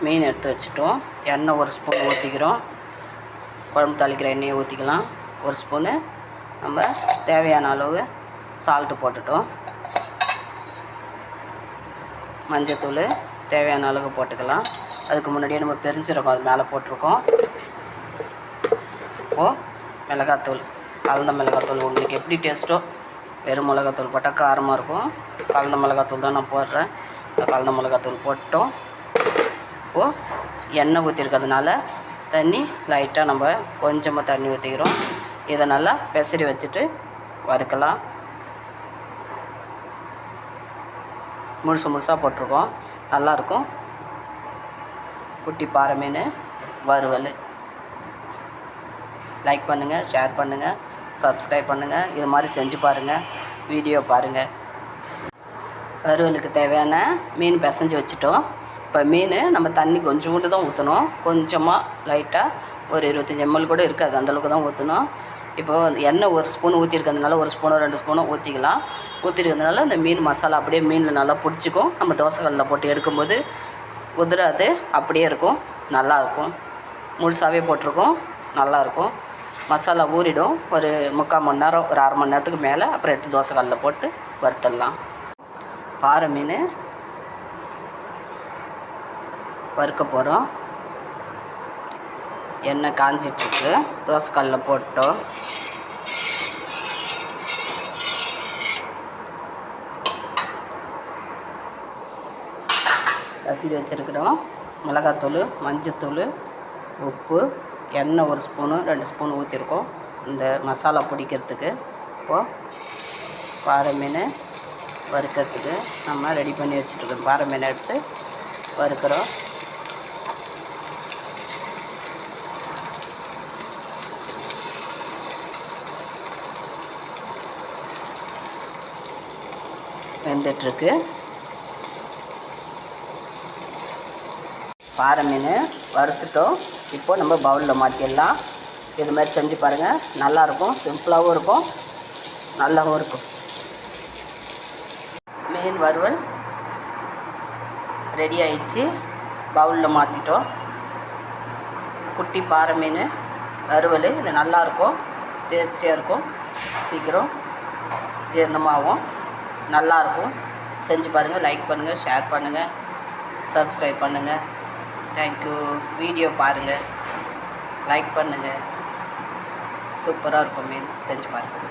மீன் எடுத்து வச்சுட்டோம். எண்ணெய் ஒரு ஸ்பூன் ஊற்றிக்கிறோம். குழம்பு தாளிக்கிற எண்ணெயை ஊற்றிக்கலாம். ஒரு ஸ்பூனு நம்ம தேவையான அளவு சால்ட்டு போட்டுட்டோம். மஞ்சத்தூள் தேவையான அளவு போட்டுக்கலாம். அதுக்கு முன்னாடியே நம்ம பெருஞ்சீரகம் அது மேலே போட்டிருக்கோம். இப்போது மிளகாத்தூள், கலந்த மிளகாத்தூள் உங்களுக்கு எப்படி டேஸ்ட்டோ, வெறும் மிளகாத்தூள் போட்டால் காரமாக இருக்கும். கலந்த மிளகாத்தூள் தான் நான் போடுறேன். கலந்த மிளகாத்தூள் போட்டோம். இப்போது எண்ணெய் ஊற்றிருக்கிறதுனால தண்ணி லைட்டாக நம்ம கொஞ்சமாக தண்ணி ஊற்றிக்கிறோம். இதை நல்லா பெசரி வச்சுட்டு வறுக்கலாம். முழுசாக போட்டிருக்கோம். நல்லாயிருக்கும். குட்டி பாறை மீன் வறுவல். லைக் பண்ணுங்கள், ஷேர் பண்ணுங்கள், சப்ஸ்கிரைப் பண்ணுங்கள். இது மாதிரி செஞ்சு பாருங்கள், வீடியோ பாருங்கள். வறுவலுக்கு தேவையான மீன் பிசைஞ்சு வச்சுட்டோம். இப்போ மீன் நம்ம தண்ணி கொஞ்சோண்டு தான் ஊற்றணும். கொஞ்சமாக லைட்டாக ஒரு 25 ml கூட இருக்காது, அந்தளவுக்கு தான் ஊற்றணும். இப்போது எண்ணெய் ஒரு ஸ்பூன் ஊற்றிருக்கிறதுனால ஒரு ஸ்பூனோ 2 ஸ்பூனோ ஊற்றிக்கலாம். ஊற்றிருக்கிறதுனால இந்த மீன் மசாலா அப்படியே மீனில் நல்லா பிடிச்சிக்கும். நம்ம தோசைக்கல்லில் போட்டு எடுக்கும்போது உதிராது, அப்படியே இருக்கும், நல்லாயிருக்கும். முழுசாகவே போட்டிருக்கோம், நல்லாயிருக்கும். மசாலா ஊறிடும். ஒரு 3/4 மணி நேரம், ஒரு 1/2 மணி நேரத்துக்கு மேலே. அப்புறம் எடுத்து தோசைக்கல்லில் போட்டு வறுத்துடலாம். பாறை மீன் வறுக்க போகிறோம். எண்ணெய் காஞ்சிட்ருக்கு. தோசைக்கல்லில் போட்டோம். பசிஞ்சு வச்சுருக்கிறோம். மிளகாத்தூள், மஞ்சத்தூள், உப்பு, எண்ணெய் ஒரு ஸ்பூனு 2 ஸ்பூன் ஊற்றிருக்கோம் இந்த மசாலா பிடிக்கிறதுக்கு. இப்போது பாறை மீன் வறுக்கிறதுக்கு நம்ம ரெடி பண்ணி வச்சுட்ருக்கோம். பாறை மீனை எடுத்து வறுக்கிறோம். வெந்துட்டுருக்கு. பாறை மீன் வறுத்துட்டோம். இப்போது நம்ம பவுலில் மாற்றிடலாம். இது மாதிரி செஞ்சு பாருங்கள், நல்லாயிருக்கும். சிம்பிளாகவும் இருக்கும், நல்லாவும் இருக்கும். மீன் வறுவல் ரெடி ஆயிடுச்சு. பவுலில் மாற்றிட்டோம். குட்டி பாறை மீன் வறுவல். இது நல்லாயிருக்கும், டேஸ்டியாக இருக்கும், சீக்கிரம் ஜீரணமாகும், நல்லாயிருக்கும். செஞ்சு பாருங்கள். லைக் பண்ணுங்கள், ஷேர் பண்ணுங்கள், சப்ஸ்கிரைப் பண்ணுங்கள். தேங்க்யூ. வீடியோ பாருங்கள், லைக் பண்ணுங்கள். சூப்பராக இருக்கும் மீன். செஞ்சு பாருங்கள்.